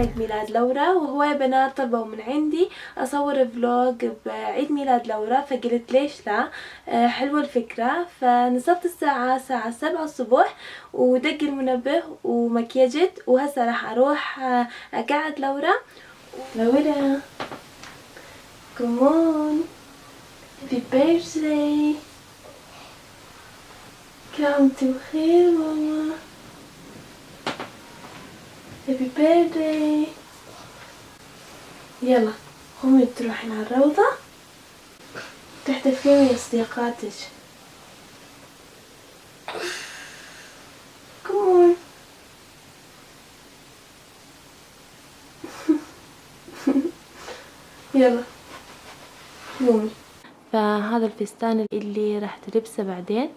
عيد ميلاد لورا، وهواي بنات طلبوا من عندي اصور فلوج بعيد ميلاد لورا، فقلت ليش لا. حلوة الفكرة. فنزلت الساعة 7 الصبح ودق المنبه ومكيجت، وهسه راح اروح اقعد لورا. لورا كمون هابي بيرثداي، كل عام وانتي بخير ماما، هابي بيرثداي. يلا قومي تروحين على الروضة تحتفلين ويا صديقاتك. كمون. يلا قومي. فهذا الفستان اللي راح تلبسه بعدين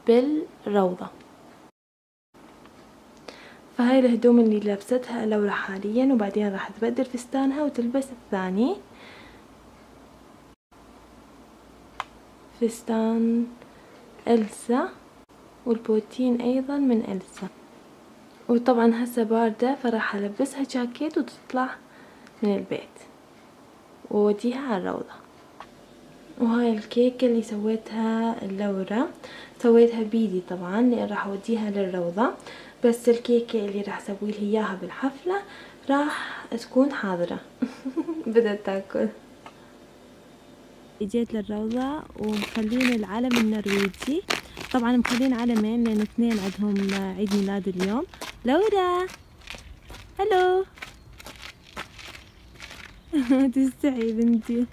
بالروضة. فهاي الهدوم اللي لبستها لورا حاليا، وبعدين راح تبدل فستانها وتلبس الثاني. فستان إلسا، والبوتين أيضا من إلسا. وطبعا هسه باردة فراح ألبسها جاكيت وتطلع من البيت ووديها على الروضة. وهاي الكيكة اللي سويتها لورا، سويتها بيدي طبعا لأن راح أوديها للروضة، بس الكيكة اللي راح أسويلها إياها بالحفلة راح تكون حاضرة. بدأت تاكل. اجيت للروضة ومخلين العلم النرويجي، طبعا مخلين علمين لأن اثنين عندهم عيد ميلاد اليوم. لورا هلو. تستحي بنتي.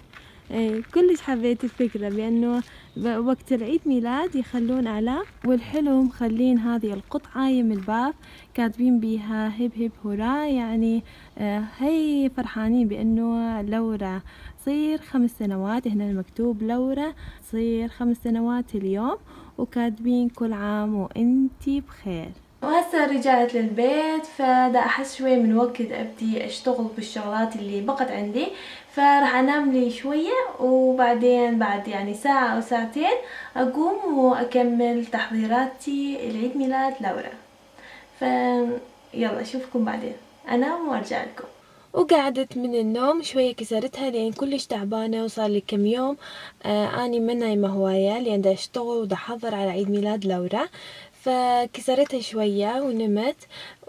ايه كلش حبيت الفكرة بأنه وقت العيد ميلاد يخلون اعلام، والحلو مخلين هذه القطعة يم الباب كاتبين بيها هب هب هورا، يعني هي فرحانين بأنه لورا تصير 5 سنوات. هنا المكتوب لورا تصير 5 سنوات اليوم، وكاتبين كل عام وانتي بخير. وهسه رجعت للبيت، فدا احس شوي من وقت ابدي اشتغل بالشغلات اللي بقت عندي، فراح انام لي شوية وبعدين بعد يعني ساعة او ساعتين اقوم واكمل تحضيراتي العيد ميلاد لورا. يلا اشوفكم بعدين، انام وارجع لكم. وقعدت من النوم شوية كسرتها لأن كلش تعبانة وصار لي كم يوم اني ما نايمة هواية لأن دا اشتغل ودا احضر على عيد ميلاد لورا، فكسرتها شوية ونمت.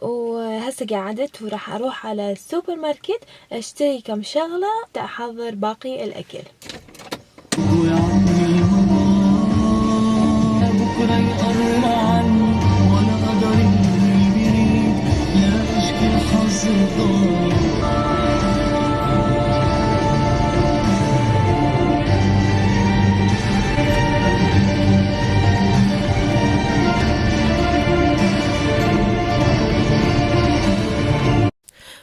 وهسه قعدت وراح اروح على السوبر ماركت اشتري كم شغلة احضر باقي الاكل. بكرة يقرر عني ولا قدر اللي بيريد، لا اشكي الحظ الضال.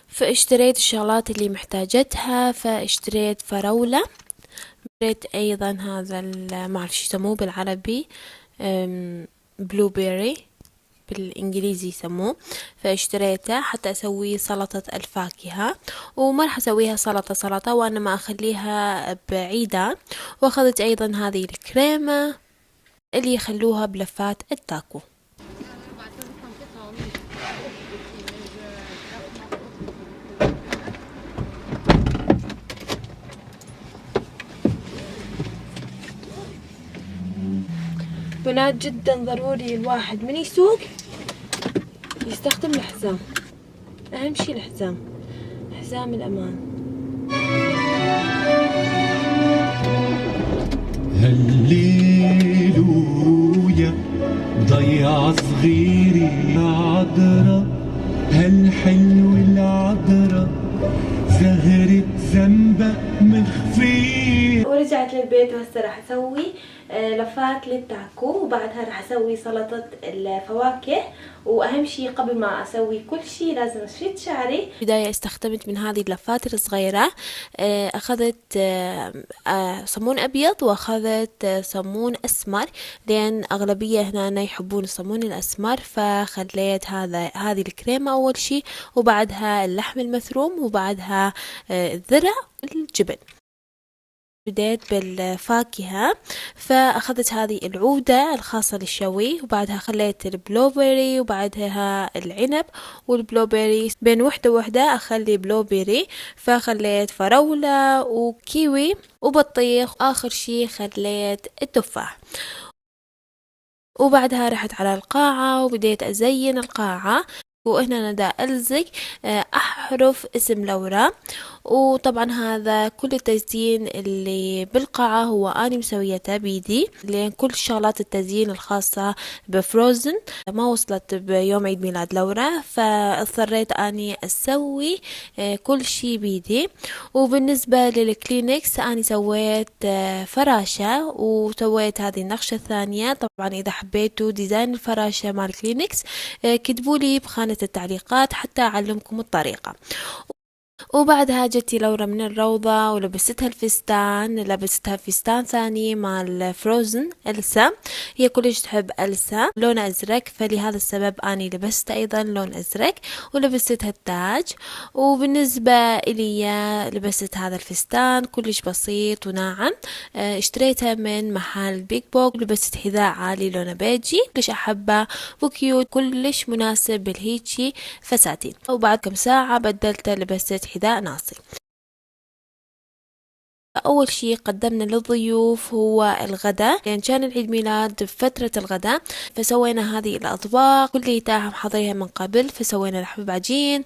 فاشتريت الشغلات اللي محتاجتها، فاشتريت فراولة، اشتريت ايضا هذا ما اعرف شو يسموه بالعربي، بلو بيري بالانجليزي يسموه، فاشتريته حتى اسوي سلطة الفاكهة. وما راح اسويها سلطة وانا ما اخليها بعيدان. واخذت ايضا هذه الكريمة اللي يخلوها بلفات التاكو. بنات جدا ضروري الواحد من يسوق يستخدم الحزام، اهم شي الحزام، حزام الامان. هللويا ضيع صغيري عذرا، هالحلو العذرا زهرة زنبق مخفية. ورجعت للبيت وهسه راح اسوي لفات للتاكو، وبعدها راح اسوي سلطة الفواكه. واهم شي قبل ما اسوي كل شي لازم اشد شعري. بداية استخدمت من هذه اللفات الصغيرة، اخذت صمون ابيض واخذت صمون اسمر، لان اغلبية هنا يحبون الصمون الاسمر، فخليت هذه الكريمة اول شي، وبعدها اللحم المثروم، وبعدها الذرة والجبن. بديت بالفاكهة، فأخذت هذه العودة الخاصة للشوي، وبعدها خليت البلوبيري، وبعدها العنب والبلوبيري، بين وحدة أخلي بلوبيري، فخليت فراولة وكيوي وبطيخ، وآخر شي خليت التفاح. وبعدها رحت على القاعة وبديت أزين القاعة، وهنا أنا دا ألزق أحرف اسم لورا. وطبعا هذا كل التزيين اللي بالقاعة هو أنا مسويته بيدي، لأن كل شغلات التزيين الخاصة بفروزن ما وصلت بيوم عيد ميلاد لورا، فاضطريت أني أسوي كل شي بيدي. وبالنسبة للكلينكس أنا سويت فراشة، وسويت هذه النقشة الثانية. طبعا إذا حبيتوا ديزاين الفراشة مال كلينكس كتبولي بخانة التعليقات حتى أعلمكم الطريقة. وبعدها جتي لورا من الروضة ولبستها الفستان، لبستها فستان ثاني مال فروزن إلسا، هي كلش تحب إلسا، لون أزرق، فلهذا السبب أني لبست أيضا لون أزرق ولبستها التاج. وبالنسبة إلي لبست هذا الفستان كلش بسيط وناعم، اشتريتها من محل بيج بوك، لبست حذاء عالي لونه بيجي كلش أحبه وكيوت، كلش مناسب بالهيجي فساتين. وبعد كم ساعة بدلته لبست حذاء ناصي. أول شي قدمنا للضيوف هو الغداء، لأن كان العيد ميلاد بفترة الغداء، فسوينا هذه الأطباق كليتها محضريها من قبل. فسوينا لحم بعجين،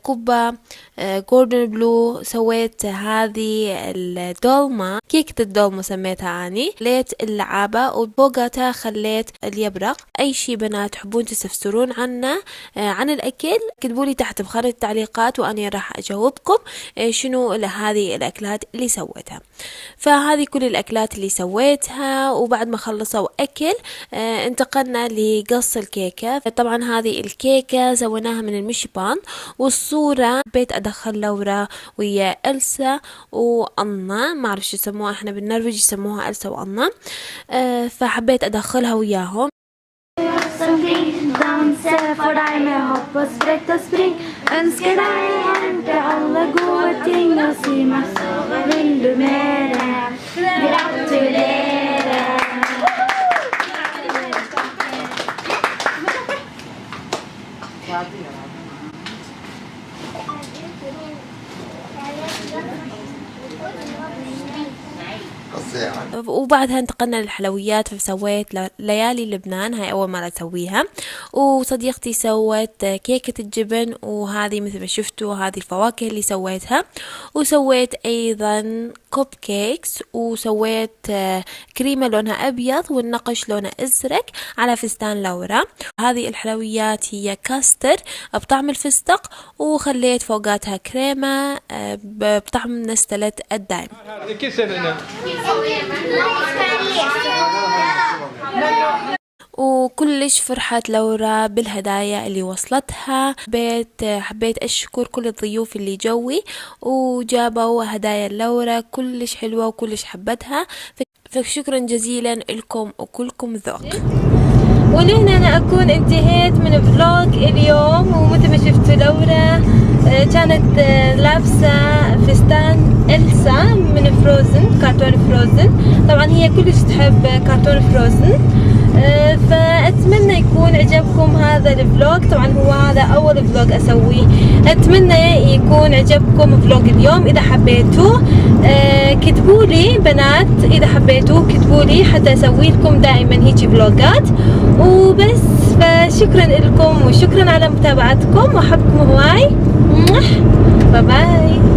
كبة، جوردن بلو، سويت هذه الدولمة، كيكة الدولمة سميتها أني، خليت اللعابة وفوقتها خليت اليبرق. أي شي بنات تحبون تستفسرون عنه عن الأكل كتبولي تحت بخانة التعليقات، وأنا راح أجاوبكم شنو هذه الأكلات اللي سويتها. فهذه كل الأكلات اللي سويتها. وبعد ما خلصوا أكل انتقلنا لقص الكيكة. طبعا هذه الكيكة سويناها من المشي بان، والصورة بيت أدخل لورا ويا إلسا وأنا، ما أعرف شو يسموها احنا بالنرويج، يسموها إلسا وأنا، فحبيت أدخلها وياهم. Danser for deg med hopp og sprett og spring. Ønsker deg hente alle gode ting og si meg så hva vil du mere? Gratulerer! وبعدها انتقلنا للحلويات، فسويت ليالي لبنان، هاي أول مرة أسويها. وصديقتي سوت كيكة الجبن، وهذه مثل ما شفتوا هذه الفواكه اللي سويتها. وسويت أيضا كوب كيكس، وسويت كريمة لونها أبيض والنقش لونه أزرق على فستان لورا. هذه الحلويات هي كاستر بطعم الفستق، وخليت فوقاتها كريمة بطعم نستلة الدايم. وكلش فرحت لورا بالهدايا اللي وصلتها. حبيت أشكر كل الضيوف اللي جوي وجابوا هدايا لورا كلش حلوة وكلش حبتها، فشكرا جزيلا لكم وكلكم ذوق. ولهنا أنا أكون انتهيت من فلوج اليوم. ومثل ما شفتوا لورا كانت لابسة فستان إلسا من فروزن، كرتون فروزن. طبعا هي كلش تحب كرتون فروزن، فأتمنى يكون عجبكم هذا الفلوج. طبعا هو هذا أول فلوج أسويه، أتمنى يكون عجبكم فلوج اليوم. إذا حبيتوه كتبولي بنات، إذا حبيتوه كتبولي حتى أسوي لكم دائما هيك فلوجات وبس. فشكرا لكم وشكرا على متابعتكم، وأحبكم هواي. باي باي.